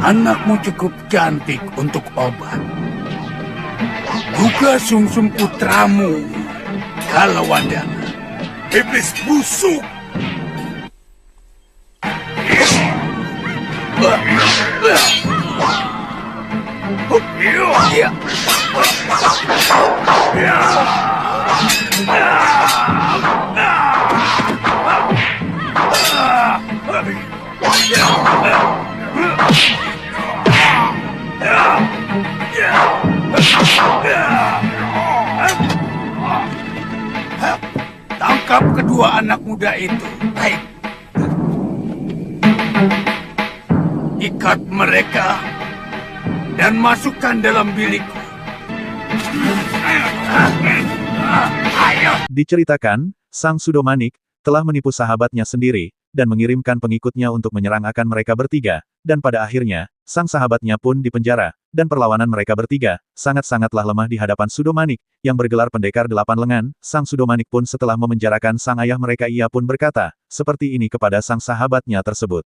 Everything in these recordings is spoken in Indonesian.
Anakmu cukup cantik untuk obat. Juga sumsum putramu, Kalawadana. Iblis busuk. Tangkap kedua anak muda itu. Baik. Ikat mereka dan masukkan dalam bilikku. Diceritakan, Sang Sudomanik telah menipu sahabatnya sendiri, dan mengirimkan pengikutnya untuk menyerang akan mereka bertiga, dan pada akhirnya, sang sahabatnya pun dipenjara, dan perlawanan mereka bertiga, sangat-sangatlah lemah di hadapan Sudomanik, yang bergelar pendekar 8 lengan. Sang Sudomanik pun setelah memenjarakan sang ayah mereka ia pun berkata, seperti ini kepada sang sahabatnya tersebut.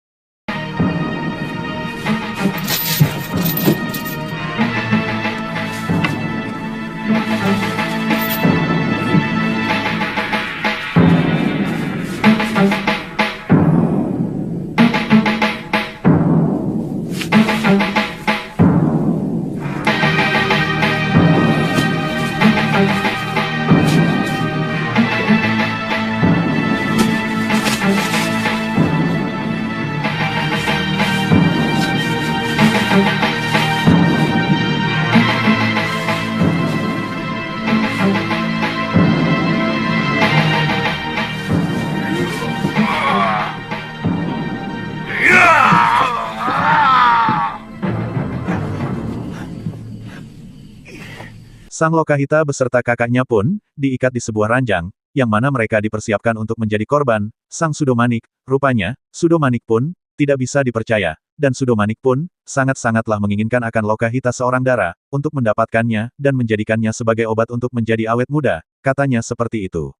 Sang Lokahita beserta kakaknya pun, diikat di sebuah ranjang, yang mana mereka dipersiapkan untuk menjadi korban, Sang Sudomanik. Rupanya, Sudomanik pun, tidak bisa dipercaya, dan Sudomanik pun, sangat-sangatlah menginginkan akan Lokahita seorang dara, untuk mendapatkannya, dan menjadikannya sebagai obat untuk menjadi awet muda, katanya seperti itu.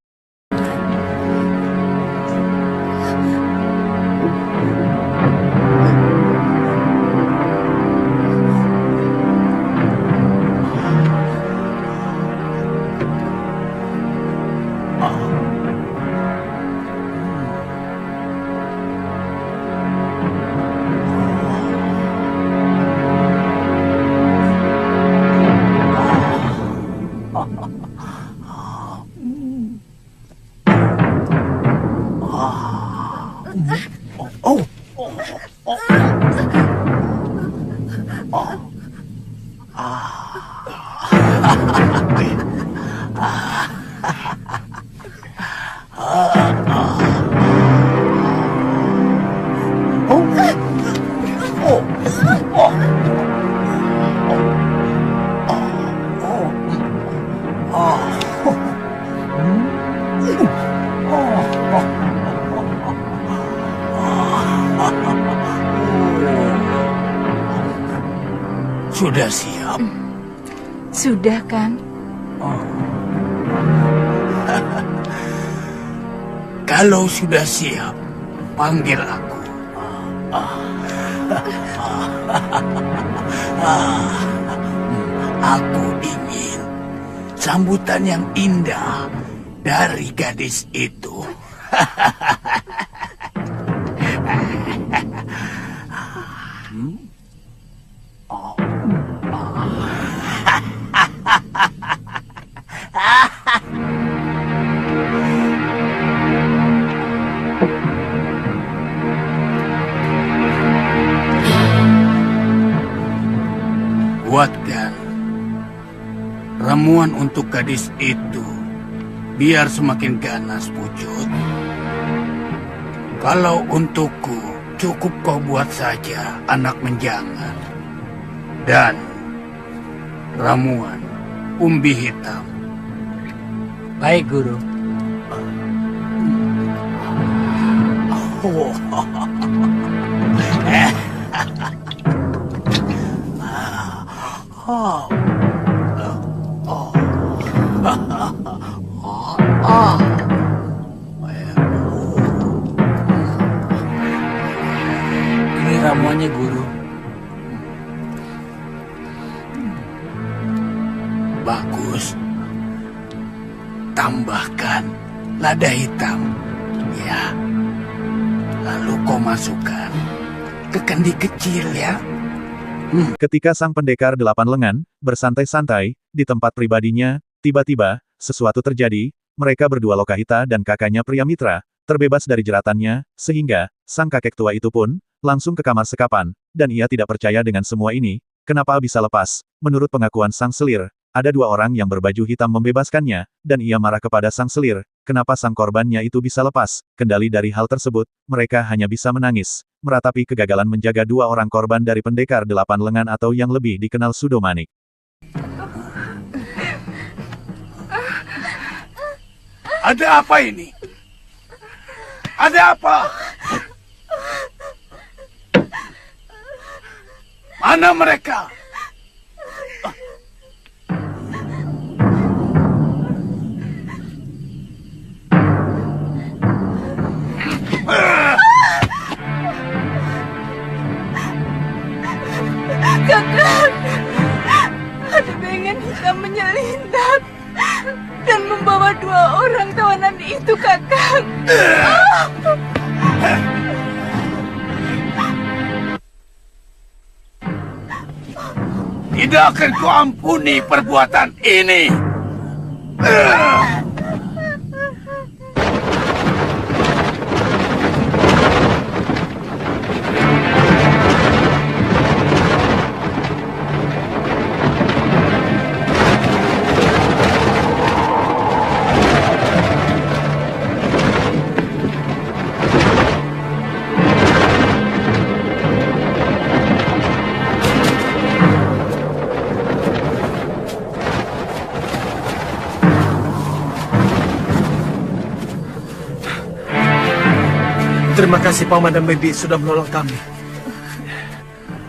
Sudah siap? Sudah, Kang. Kalau sudah siap, panggil aku. Aku ingin sambutan yang indah dari gadis itu. Buatkan ramuan untuk gadis itu, biar semakin ganas pucut. Kalau untukku, cukup kau buat saja anak menjangan. Dan ramuan umbi hitam. Baik, Guru. Guru. Bagus. Tambahkan lada hitam. Ya. Lalu kau masukkan ke kendi kecil ya. Ketika sang pendekar 8 lengan bersantai-santai di tempat pribadinya, tiba-tiba sesuatu terjadi. Mereka berdua Lokahita dan kakaknya Priamitra terbebas dari jeratannya, sehingga sang kakek tua itu pun langsung ke kamar sekapan, dan ia tidak percaya dengan semua ini. Kenapa bisa lepas? Menurut pengakuan sang selir, ada 2 orang yang berbaju hitam membebaskannya, dan ia marah kepada sang selir. Kenapa sang korbannya itu bisa lepas? Kendali dari hal tersebut, mereka hanya bisa menangis, meratapi kegagalan menjaga 2 orang korban dari pendekar 8 lengan atau yang lebih dikenal Sudomanik. Ada apa ini? Ada apa? Mana mereka? Kakak, ada bayangan hitam menyelinap dan membawa 2 orang tawanan itu, Kakak. Tidak akan kuampuni perbuatan ini. Terima kasih Paman dan Bibi sudah menolong kami.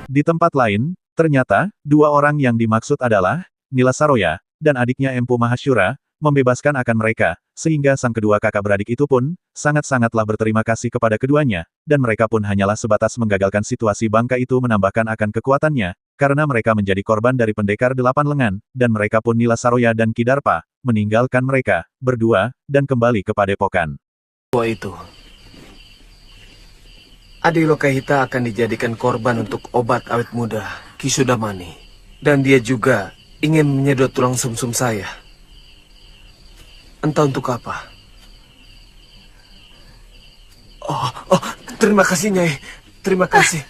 Di tempat lain, ternyata 2 orang yang dimaksud adalah Nila Saroya dan adiknya Empu Mahasyura, membebaskan akan mereka, sehingga sang kedua kakak beradik itu pun sangat-sangatlah berterima kasih kepada keduanya, dan mereka pun hanyalah sebatas menggagalkan situasi bangka itu menambahkan akan kekuatannya, karena mereka menjadi korban dari pendekar 8 lengan, dan mereka pun Nila Saroya dan Kidarpa, meninggalkan mereka berdua, dan kembali ke padepokan. Itu. Adi Lokahita akan dijadikan korban untuk obat awet muda, Ki Sudamani. Dan dia juga ingin menyedot tulang sumsum saya. Entah untuk apa. Oh, terima kasih Nyai. Terima kasih.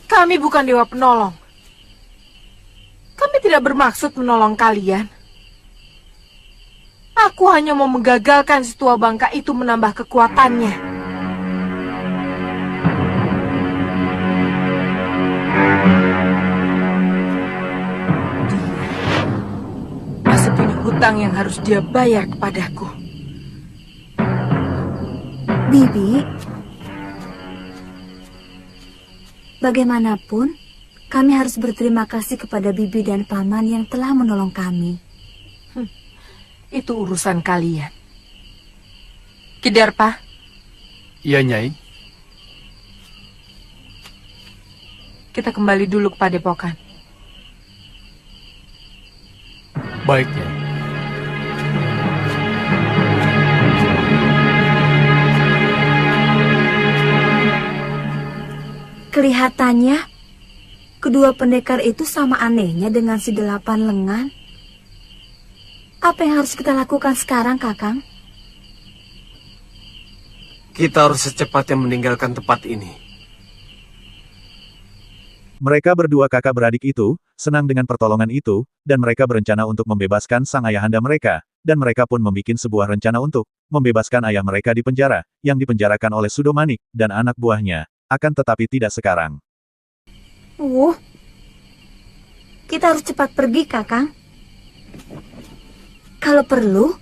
Kami bukan dewa penolong. Kami tidak bermaksud menolong kalian. Aku hanya mau menggagalkan si tua bangka itu menambah kekuatannya. Masih punya hutang yang harus dia bayar kepadaku. Bibi, bagaimanapun, kami harus berterima kasih kepada Bibi dan Paman yang telah menolong kami. Itu urusan kalian. Kidarpa? Iya, Nyai. Kita kembali dulu ke padepokan. Baik, Nyai. Kelihatannya, kedua pendekar itu sama anehnya dengan si 8 lengan. Apa yang harus kita lakukan sekarang, Kakang? Kita harus secepatnya meninggalkan tempat ini. Mereka berdua kakak beradik itu senang dengan pertolongan itu, dan mereka berencana untuk membebaskan sang ayahanda mereka, dan mereka pun membuat sebuah rencana untuk membebaskan ayah mereka di penjara, yang dipenjarakan oleh Sudomanik dan anak buahnya. Akan tetapi tidak sekarang. Kita harus cepat pergi, Kakang. Kalau perlu,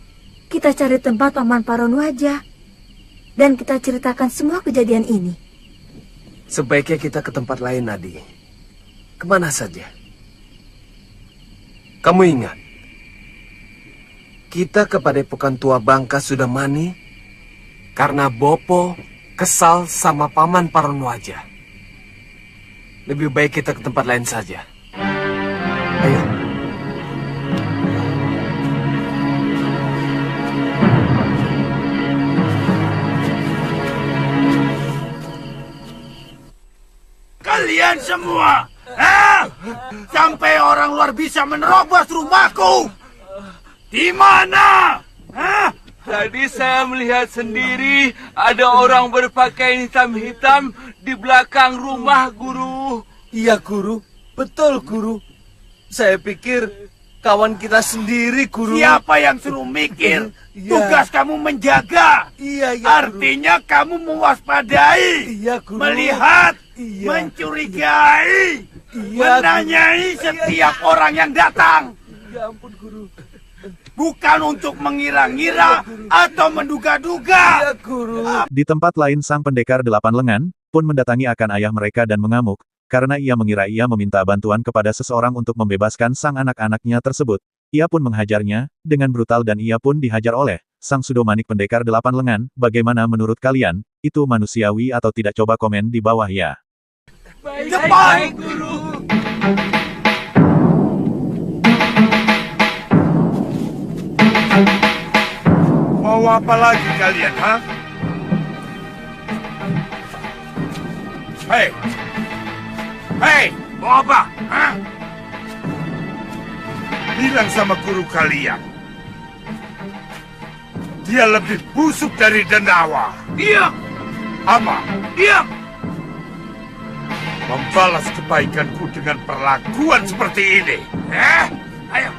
kita cari tempat Paman Paron Wajah. Dan kita ceritakan semua kejadian ini. Sebaiknya kita ke tempat lain, Nadi. Kemana saja? Kamu ingat? Kita ke padepokan tua Bangka Sudamani karena Bopo, kesal sama Paman Paronwaja. Lebih baik kita ke tempat lain saja. Ayo. Kalian semua, sampai orang luar bisa menerobos rumahku. Di mana? Tadi saya melihat sendiri ada orang berpakaian hitam-hitam di belakang rumah, Guru. Iya, Guru. Betul, Guru. Saya pikir kawan kita sendiri, Guru. Siapa yang suruh mikir? Iya. Tugas kamu menjaga. Iya, Guru. Artinya kamu mewaspadai, Iya, Guru. melihat, Iya. mencurigai, Iya, menanyai setiap orang yang datang. Ya ampun, Guru. Bukan untuk mengira-ngira atau menduga-duga. Iya, Guru. Di tempat lain sang pendekar 8 lengan, pun mendatangi akan ayah mereka dan mengamuk, karena ia mengira ia meminta bantuan kepada seseorang untuk membebaskan sang anak-anaknya tersebut. Ia pun menghajarnya, dengan brutal dan ia pun dihajar oleh sang Sudomanik pendekar 8 lengan. Bagaimana menurut kalian, itu manusiawi atau tidak? Coba komen di bawah ya. Cepat! Guru. Mau apa lagi kalian, ha? Hei! Hei! Mau apa? Ha? Bilang sama guru kalian. Dia lebih busuk dari Dendawa. Diam! Apa? Diam! Membalas kebaikanku dengan perlakuan seperti ini. Ayo!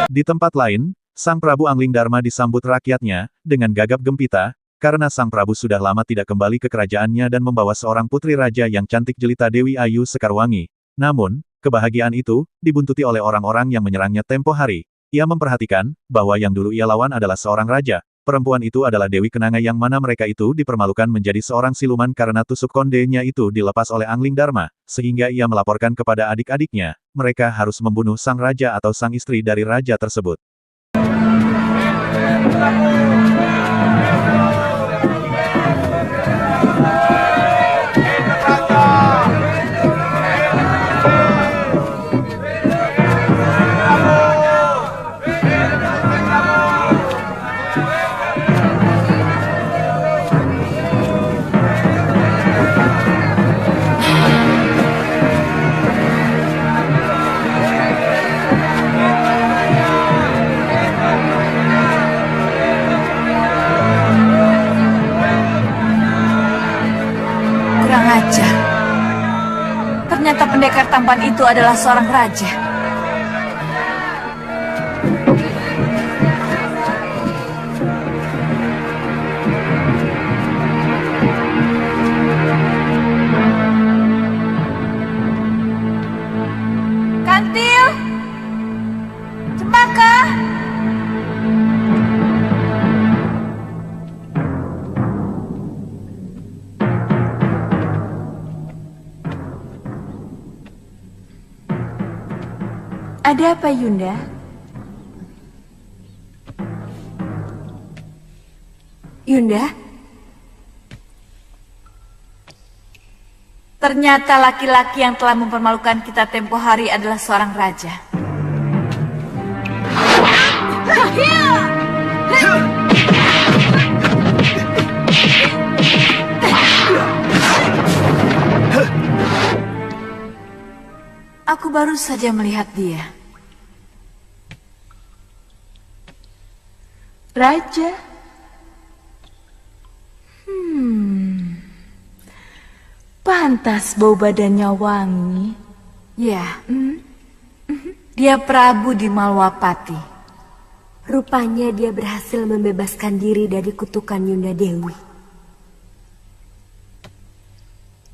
Di tempat lain, Sang Prabu Angling Dharma disambut rakyatnya, dengan gagap gempita, karena Sang Prabu sudah lama tidak kembali ke kerajaannya dan membawa seorang putri raja yang cantik jelita Dewi Ayu Sekarwangi. Namun, kebahagiaan itu, dibuntuti oleh orang-orang yang menyerangnya tempo hari. Ia memperhatikan, bahwa yang dulu ia lawan adalah seorang raja. Perempuan itu adalah Dewi Kenanga yang mana mereka itu dipermalukan menjadi seorang siluman karena tusuk kondenya itu dilepas oleh Angling Dharma, sehingga ia melaporkan kepada adik-adiknya, mereka harus membunuh sang raja atau sang istri dari raja tersebut. Kurang ajar. Ternyata pendekar tampan itu adalah seorang raja. Kantil! Cempaka! Ada apa, Yunda? Yunda, ternyata laki-laki yang telah mempermalukan kita tempo hari adalah seorang raja. Aku baru saja melihat dia. Raja? Pantas bau badannya wangi. Ya, dia Prabu di Malwapati. Rupanya dia berhasil membebaskan diri dari kutukan Yunda Dewi.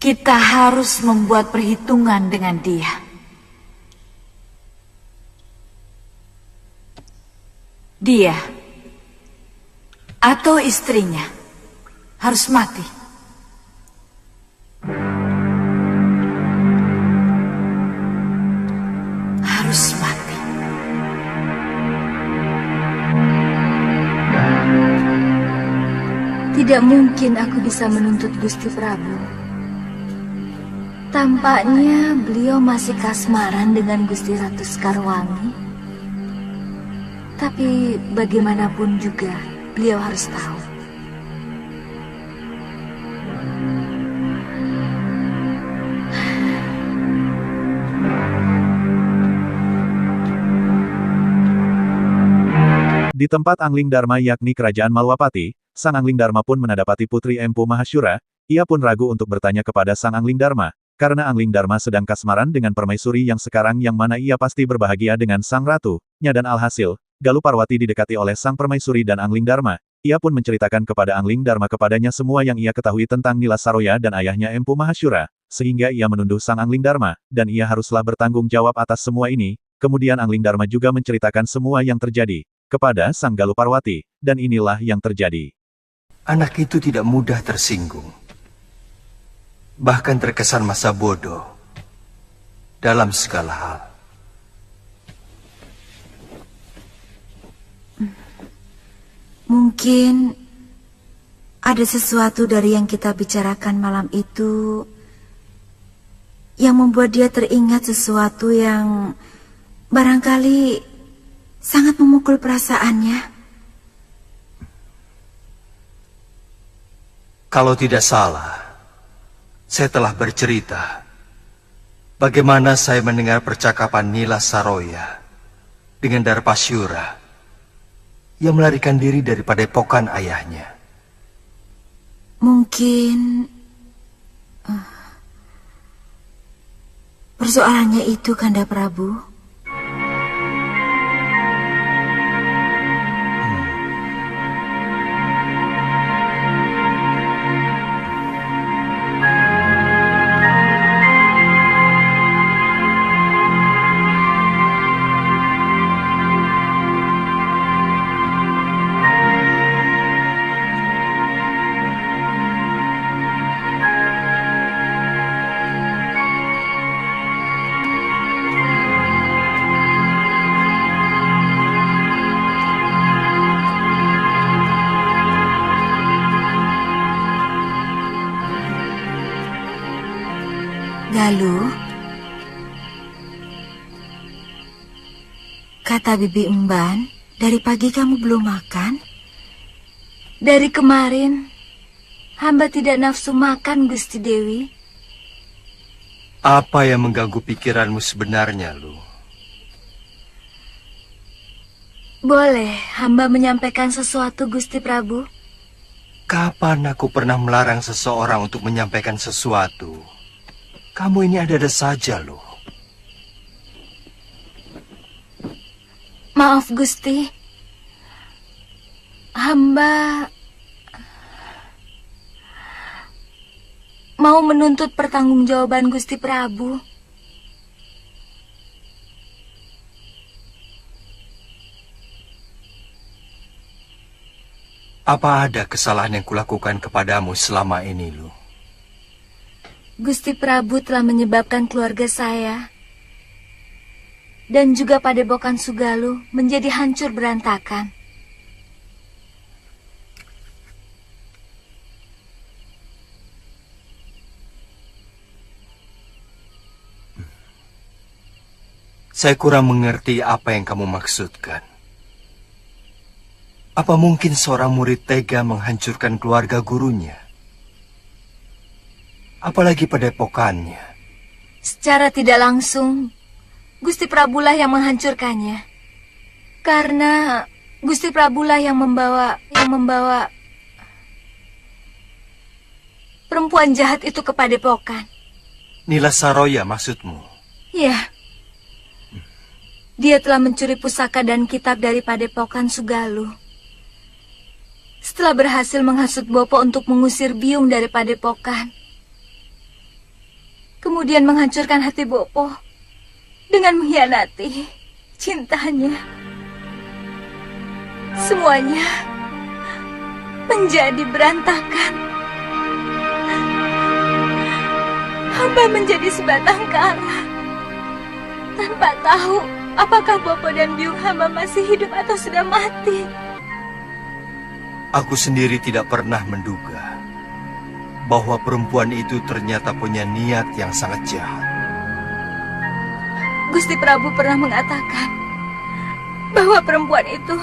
Kita harus membuat perhitungan dengan dia. Dia atau istrinya harus mati. Harus mati. Tidak mungkin aku bisa menuntut Gusti Prabu. Tampaknya beliau masih kasmaran dengan Gusti Ratu Sekarwangi. Tapi bagaimanapun juga, beliau harus tahu. Di tempat Angling Dharma yakni kerajaan Malwapati, Sang Angling Dharma pun menadapati Putri Empu Mahasyura. Ia pun ragu untuk bertanya kepada Sang Angling Dharma, karena Angling Dharma sedang kasmaran dengan permaisuri yang sekarang yang mana ia pasti berbahagia dengan Sang Ratu, dan alhasil, Galuh Parwati didekati oleh Sang Permaisuri dan Angling Dharma. Ia pun menceritakan kepada Angling Dharma kepadanya semua yang ia ketahui tentang Nila Saroya dan ayahnya Empu Mahasyura, sehingga ia menunduh Sang Angling Dharma, dan ia haruslah bertanggung jawab atas semua ini. Kemudian Angling Dharma juga menceritakan semua yang terjadi kepada Sang Galuh Parwati, dan inilah yang terjadi. Anak itu tidak mudah tersinggung. Bahkan terkesan masa bodoh dalam segala hal. Mungkin ada sesuatu dari yang kita bicarakan malam itu yang membuat dia teringat sesuatu yang barangkali sangat memukul perasaannya. Kalau tidak salah, saya telah bercerita bagaimana saya mendengar percakapan Nila Saroya dengan Darpasyura yang melarikan diri dari padepokan ayahnya. Mungkin persoalannya itu, Kanda Prabu. Galuh, kata Bibi Emban, dari pagi kamu belum makan? Dari kemarin, hamba tidak nafsu makan, Gusti Dewi. Apa yang mengganggu pikiranmu sebenarnya, Lu? Boleh hamba menyampaikan sesuatu, Gusti Prabu? Kapan aku pernah melarang seseorang untuk menyampaikan sesuatu? Kamu ini ada-ada saja, loh. Maaf, Gusti. Hamba mau menuntut pertanggungjawaban Gusti Prabu. Apa ada kesalahan yang kulakukan kepadamu selama ini, Lu? Gusti Prabu telah menyebabkan keluarga saya dan juga padepokan Sugaluh menjadi hancur berantakan. Saya kurang mengerti apa yang kamu maksudkan. Apa mungkin seorang murid tega menghancurkan keluarga gurunya? Apalagi padepokannya. Secara tidak langsung, Gusti Prabulah yang menghancurkannya. Karena Gusti Prabulah yang membawa perempuan jahat itu ke padepokan. Nila Saroya maksudmu? Ya. Dia telah mencuri pusaka dan kitab dari padepokan Sugalu. Setelah berhasil menghasut Bopo untuk mengusir Biung dari padepokan, kemudian menghancurkan hati Bopo dengan mengkhianati cintanya. Semuanya menjadi berantakan. Hamba menjadi sebatang kara tanpa tahu apakah Bopo dan Biung hamba masih hidup atau sudah mati. Aku sendiri tidak pernah menduga bahwa perempuan itu ternyata punya niat yang sangat jahat. Gusti Prabu pernah mengatakan bahwa perempuan itu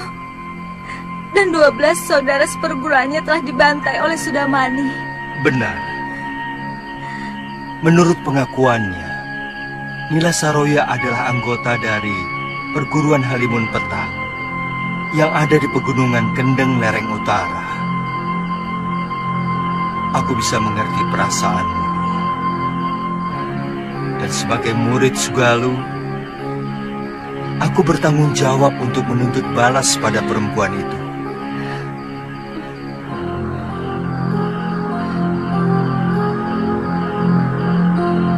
dan 12 saudara seperguruannya telah dibantai oleh Sudamani. Benar. Menurut pengakuannya, Nila Saroya adalah anggota dari perguruan Halimun Petak yang ada di pegunungan Kendeng lereng utara. Aku bisa mengerti perasaanmu. Dan sebagai murid Sugalu, aku bertanggung jawab untuk menuntut balas pada perempuan itu.